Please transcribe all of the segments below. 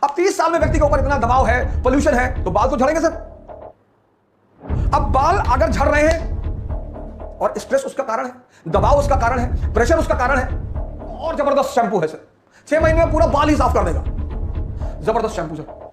अब 30 साल में व्यक्ति के ऊपर इतना दबाव है, पोल्यूशन है, तो बाल तो झड़ेंगे सर। अब बाल अगर झड़ रहे हैं और स्ट्रेस उसका कारण है, दबाव उसका कारण है, प्रेशर उसका कारण है, और जबरदस्त शैंपू है सर, 6 महीने में पूरा बाल ही साफ कर देगा। जबरदस्त शैंपू सर।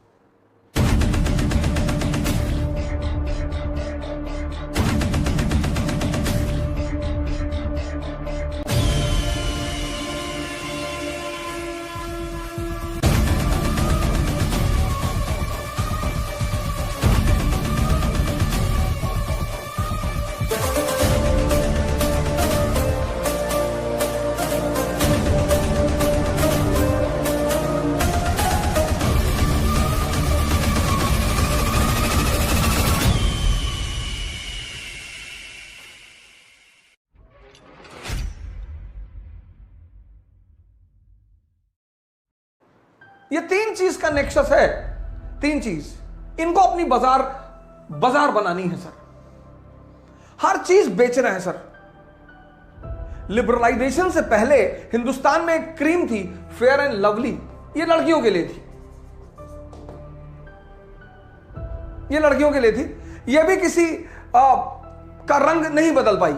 ये 3 चीज का नेक्सस है, 3 चीज, इनको अपनी बाजार बनानी है सर। हर चीज बेच रहे हैं सर। लिबरलाइजेशन से पहले हिंदुस्तान में एक क्रीम थी, फेयर एंड लवली, ये लड़कियों के लिए थी, ये लड़कियों के लिए थी, ये भी किसी का रंग नहीं बदल पाई।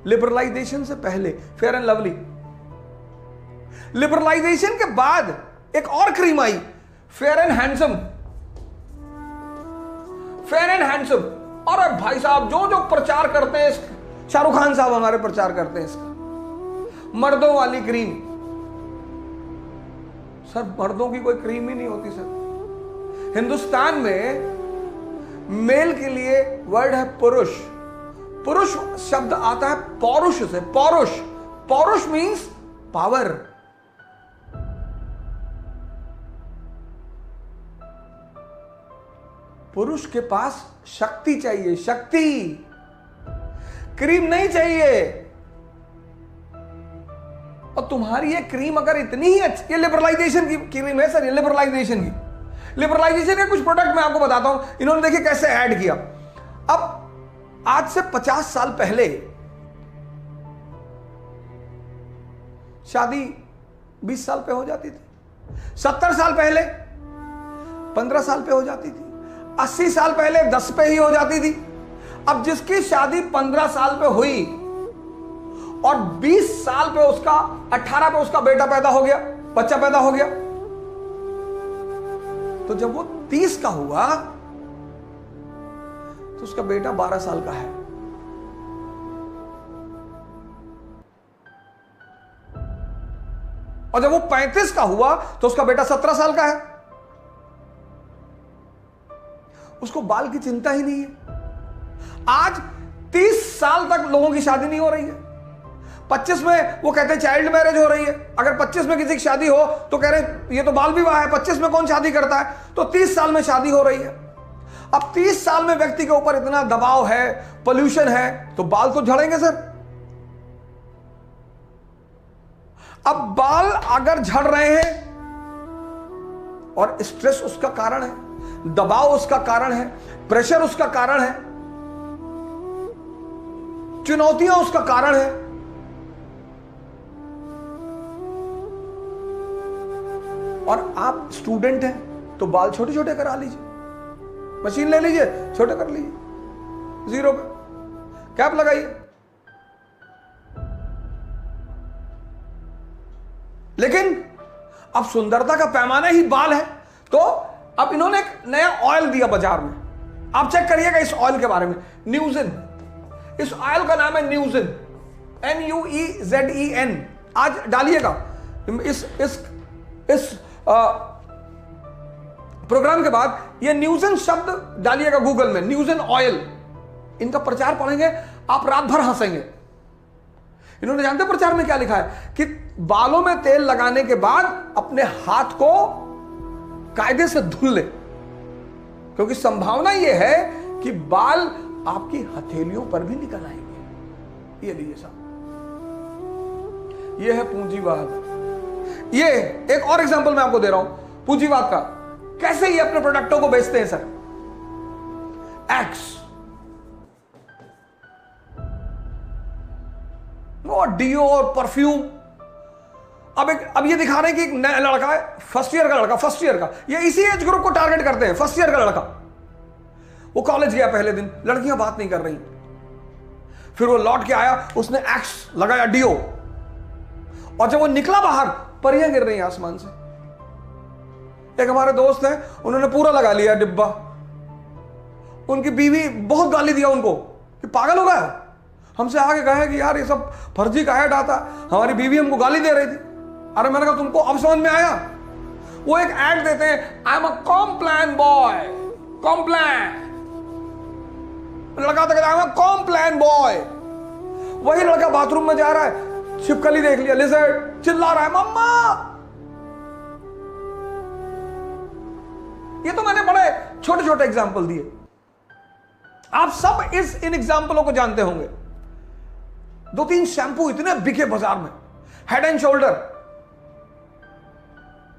लिबरलाइजेशन से पहले फेयर एंड लवली। लिबरलाइजेशन के बाद एक और cream I, fair and handsome. Fair and handsome, और भाई साहब जो जो प्रचार करते हैं, शाहरुख खान साहब हमारे प्रचार करते हैं इसका, मर्दों वाली क्रीम। सर मर्दों की कोई क्रीम ही नहीं होती सर। हिंदुस्तान में मेल के लिए वर्ड है पुरुष। पुरुष शब्द आता है पौरुष से, पौरुष। पौरुष मींस पावर। पुरुष के पास शक्ति चाहिए, शक्ति, क्रीम नहीं चाहिए। और तुम्हारी ये क्रीम अगर इतनी ही अच्छी, ये लिबरलाइजेशन की क्रीम है सर, ये लिबरलाइजेशन की। लिबरलाइजेशन के कुछ प्रोडक्ट मैं आपको बताता हूं, इन्होंने देखिए कैसे ऐड किया। अब आज से 50 साल पहले शादी 20 साल पे हो जाती थी, 70 साल पहले 15 साल पे हो जाती थी, 80 साल पहले 10 पे ही हो जाती थी। अब जिसकी शादी 15 साल पे हुई और 20 साल पे उसका, 18 पे उसका बेटा पैदा हो गया, बच्चा पैदा हो गया, तो जब वो 30 का हुआ तो उसका बेटा 12 साल का है। और जब वो 35 का हुआ तो उसका बेटा 17 साल का है। उसको बाल की चिंता ही नहीं है। आज 30 साल तक लोगों की शादी नहीं हो रही है। 25 में वो कहते हैं चाइल्ड मैरिज हो रही है। अगर 25 में किसी की शादी हो तो कह रहे हैं ये तो बाल विवाह है, 25 में कौन शादी करता है, तो 30 साल में शादी हो रही है। अब 30 साल में व्यक्ति के ऊपर इतना दबाव है, पोल्यूशन है, तो बाल तो झड़ेंगे सर। अब बाल अगर झड़ रहे हैं और स्ट्रेस उसका कारण है, दबाव उसका कारण है, प्रेशर उसका कारण है, चुनौतियां उसका कारण है, और आप स्टूडेंट हैं तो बाल छोटे छोटे करा लीजिए, मशीन ले लीजिए, छोटे कर लीजिए, 0 पे कैप लगाइए। लेकिन अब सुंदरता का पैमाना ही बाल है, तो अब इन्होंने एक नया ऑयल दिया बाजार में। आप चेक करिएगा इस ऑयल के बारे में, न्यूज़ेन। इस ऑयल का नाम है न्यूज़ेन, NUEZEN। आज डालिएगा इस प्रोग्राम के बाद ये न्यूज़ेन शब्द डालिएगा गूगल में, न्यूज़ेन ऑयल। इनका प्रचार पढ़ेंगे आप रात भर हंसेंगे। इन्होंने जानते प्रचार में क्या लिखा है कि बालों में तेल लगाने के बाद अपने हाथ को कायदे से धुल ले, क्योंकि संभावना यह है कि बाल आपकी हथेलियों पर भी निकल आएंगे। ये लीजिए साहब, ये है पूंजीवाद। ये एक और एग्जांपल मैं आपको दे रहा हूं पूंजीवाद का, कैसे ये अपने प्रोडक्टों को बेचते हैं सर। एक्स और डियो और परफ्यूम, अब ये दिखा रहे हैं कि एक नया लड़का है, फर्स्ट ईयर का लड़का, फर्स्ट ईयर का, ये इसी एज ग्रुप को टारगेट करते हैं, फर्स्ट ईयर का लड़का। वो कॉलेज गया पहले दिन, लड़कियां बात नहीं कर रही, फिर वो लौट के आया, उसने एक्स लगाया डीओ, और जब वो निकला बाहर, परियां गिर रही आसमान से। एक हमारे दोस्त हैं, उन्होंने पूरा लगा लिया डिब्बा, उनकी बीवी बहुत गाली दिया उनको कि पागल हो गया, हमसे आगे कहे कि यार ये सब फर्जी का ऐड आता, हमारी बीवी हमको गाली दे रही थी। अरे मैंने कहा तुमको अब समझ में आया? वो एक ऐड देते हैं, I am a Complan boy, Complan, लड़का तो कहता है I am a Complan boy. वही लड़का बाथरूम में जा रहा है, छिपकली देख लिया, लिजर्ड, चिल्ला रहा है मम्मा। ये तो मैंने बड़े छोटे छोटे एग्जाम्पल दिए, आप सब इन एग्जाम्पलों को जानते होंगे। 2-3 शैंपू इतने बिके बाजार में, हेड एंड शोल्डर,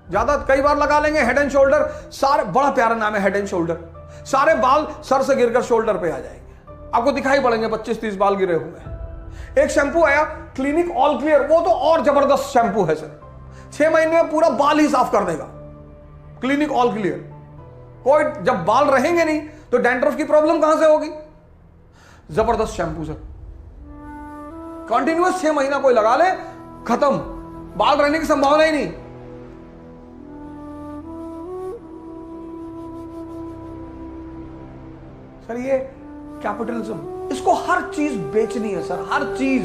ज्यादा कई बार लगा लेंगे हेड एंड शोल्डर, सारे, बड़ा प्यारा नाम है हेड एंड शोल्डर, सारे बाल सर से गिरकर शोल्डर पे आ जाएंगे, आपको दिखाई पड़ेंगे 25-30 बाल गिरे हुए। एक शैंपू आया क्लिनिक ऑल क्लियर, वो तो और जबरदस्त शैंपू है सर, 6 महीने में पूरा बाल ही साफ कर देगा, क्लिनिक ऑल क्लियर। कोई जब बाल रहेंगे नहीं तो डैंड्रफ की प्रॉब्लम कहां से होगी? जबरदस्त शैंपू सर, कंटिन्यूअस 6 महीना कोई लगा ले, खत्म, बाल रहने की संभावना ही नहीं। सर ये कैपिटलिज्म, इसको हर चीज बेचनी है सर, हर चीज,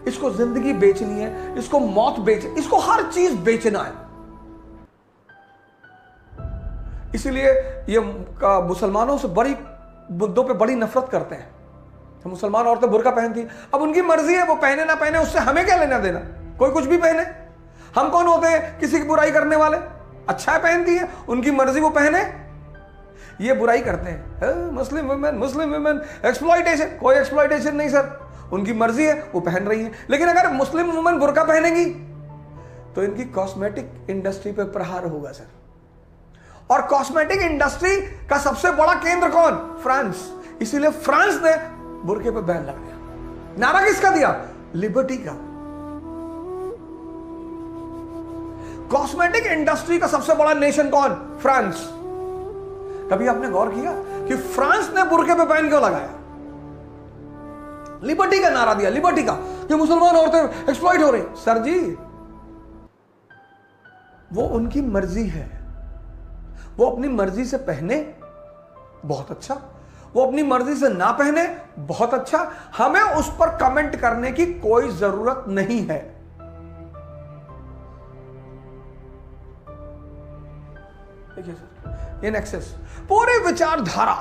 इसको जिंदगी बेचनी है, इसको मौत बेच, इसको हर चीज बेचना है। इसीलिए ये मुसलमानों से बड़ी मुद्दों पे बड़ी नफरत करते हैं। तो मुसलमान औरतें बुर्का पहनती, अब उनकी मर्जी है, वो पहने ना पहने, उससे हमें क्या लेना देना, कोई कुछ भी पहने, हम कौन होते हैं किसी की बुराई करने वाले? अच्छा है पहनती है, उनकी मर्जी, वो पहने। ये बुराई करते हैं मुस्लिम वुमेन एक्सप्लॉइटेशन, कोई एक्सप्लॉइटेशन नहीं सर, उनकी मर्जी है, वो पहन रही है। लेकिन अगर मुस्लिम वुमेन बुर्का पहनेगी तो इनकी कॉस्मेटिक इंडस्ट्री पे प्रहार होगा सर। और कॉस्मेटिक इंडस्ट्री का सबसे बड़ा केंद्र कौन? फ्रांस। इसीलिए फ्रांस ने बुर्के पे बैन लगाया। नारा किसका दिया? लिबर्टी का। कॉस्मेटिक इंडस्ट्री का सबसे बड़ा नेशन कौन? फ्रांस। कभी आपने गौर किया कि फ्रांस ने बुर्के पे बैन क्यों लगाया? लिबर्टी का नारा दिया, लिबर्टी का, कि मुसलमान औरतें एक्सप्लॉइट हो रही। सर जी, वो उनकी मर्जी है, वो अपनी मर्जी से पहने, बहुत अच्छा, वो अपनी मर्जी से ना पहने, बहुत अच्छा, हमें उस पर कमेंट करने की कोई जरूरत नहीं है। देखिए सर, इन एक्सेस पूरी विचारधारा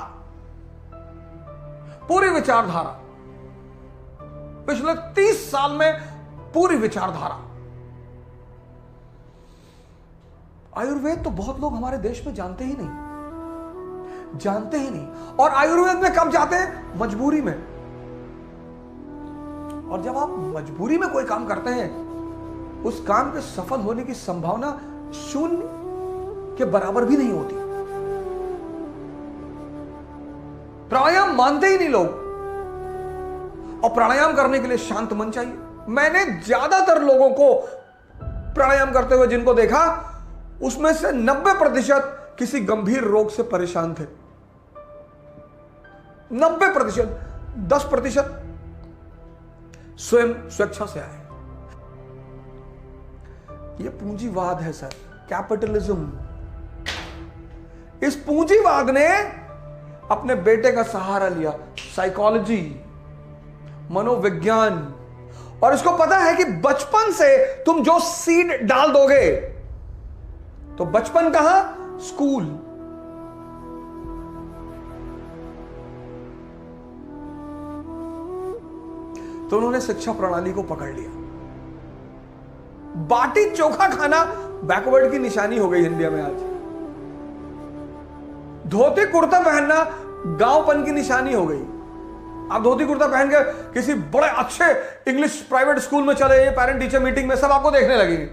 पिछले 30 साल में, पूरी विचारधारा। आयुर्वेद तो बहुत लोग हमारे देश में जानते ही नहीं। और आयुर्वेद में कब जाते हैं? मजबूरी में। और जब आप मजबूरी में कोई काम करते हैं, उस काम के सफल होने की संभावना 0 के बराबर भी नहीं होती। प्राणायाम मानते ही नहीं लोग, और प्राणायाम करने के लिए शांत मन चाहिए। मैंने ज्यादातर लोगों को प्राणायाम करते हुए जिनको देखा, उसमें से 90% किसी गंभीर रोग से परेशान थे। 90%, 10% स्वयं स्वेच्छा से आए। यह पूंजीवाद है सर, कैपिटलिज्म। इस पूंजीवाद ने अपने बेटे का सहारा लिया, साइकोलॉजी, मनोविज्ञान, और इसको पता है कि बचपन से तुम जो सीड डाल दोगे, तो बचपन कहां? स्कूल। तो उन्होंने शिक्षा प्रणाली को पकड़ लिया। बाटी चोखा खाना बैकवर्ड की निशानी हो गई इंडिया में आज। धोती कुर्ता पहनना गांवपन की निशानी हो गई। आप धोती कुर्ता पहन के किसी बड़े अच्छे इंग्लिश प्राइवेट स्कूल में चले, पेरेंट टीचर मीटिंग में, सब आपको देखने लगेंगे।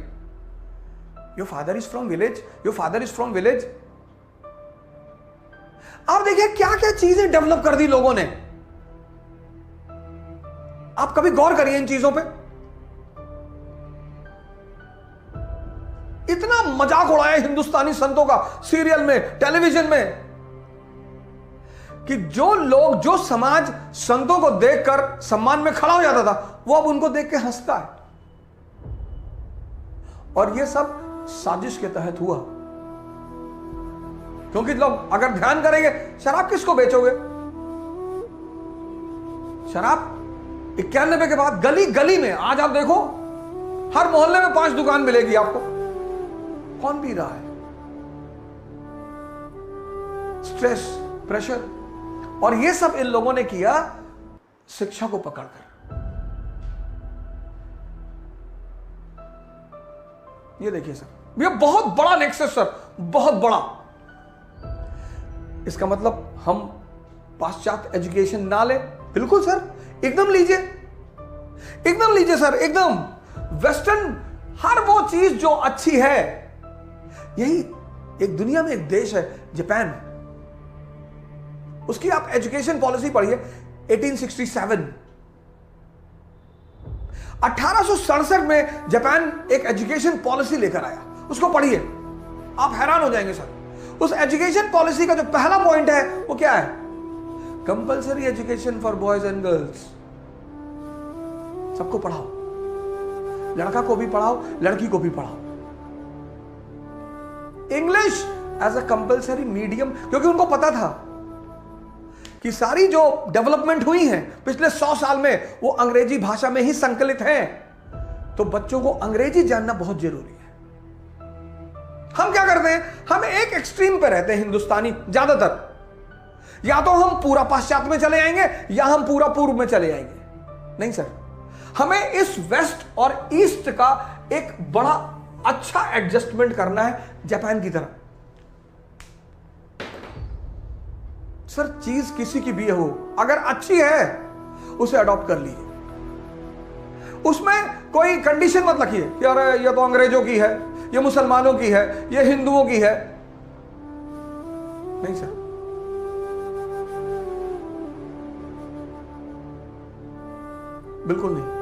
Your father is from village, your father is from village. आप देखिए क्या क्या चीजें डेवलप कर दी लोगों ने। आप कभी गौर करिए इन चीजों पे। इतना मजाक उड़ाया हिंदुस्तानी संतों का सीरियल में, टेलीविजन में, कि जो लोग, जो समाज संतों को देखकर सम्मान में खड़ा हो जाता था, वो अब उनको देख के हंसता है। और ये सब साजिश के तहत हुआ। क्योंकि लोग अगर ध्यान करेंगे, शराब किसको बेचोगे? शराब 91 के बाद गली गली में, आज आप देखो हर मोहल्ले में 5 दुकान मिलेगी आपको। कौन पी रहा है? Stress, pressure. और ये सब इन लोगों ने किया शिक्षा को पकड़कर। ये देखिए सर, ये बहुत बड़ा नेक्सस सर, बहुत बड़ा। इसका मतलब हम पाश्चात्य एजुकेशन ना ले? बिल्कुल सर, एकदम लीजिए, एकदम लीजिए सर, एकदम वेस्टर्न हर वो चीज जो अच्छी है। यही एक दुनिया में एक देश है जापान, उसकी आप एजुकेशन पॉलिसी पढ़िए। 1867 1867 में जापान एक एजुकेशन पॉलिसी लेकर आया, उसको पढ़िए, आप हैरान हो जाएंगे सर। उस एजुकेशन पॉलिसी का जो पहला पॉइंट है वो क्या है? Compulsory education for boys and girls. सबको पढ़ाओ, लड़का को भी पढ़ाओ, लड़की को भी पढ़ाओ। English as a compulsory medium, क्योंकि उनको पता था कि सारी जो डेवलपमेंट हुई है पिछले 100 साल में वो अंग्रेजी भाषा में ही संकलित है, तो बच्चों को अंग्रेजी जानना बहुत जरूरी है। हम क्या करते हैं? हम एक एक्सट्रीम पे रहते हैं हिंदुस्तानी ज्यादातर, या तो हम पूरा पाश्चात्य में चले जाएंगे या हम पूरा पूर्व में चले जाएंगे। नहीं सर, हमें इस वेस्ट और ईस्ट का एक बड़ा अच्छा एडजस्टमेंट करना है जापान की तरह। सर चीज किसी की भी हो, अगर अच्छी है उसे अडॉप्ट कर लीजिए, उसमें कोई कंडीशन मत रखिए कि अरे ये तो अंग्रेजों की है, ये मुसलमानों की है, ये हिंदुओं की है। नहीं सर, बिल्कुल नहीं।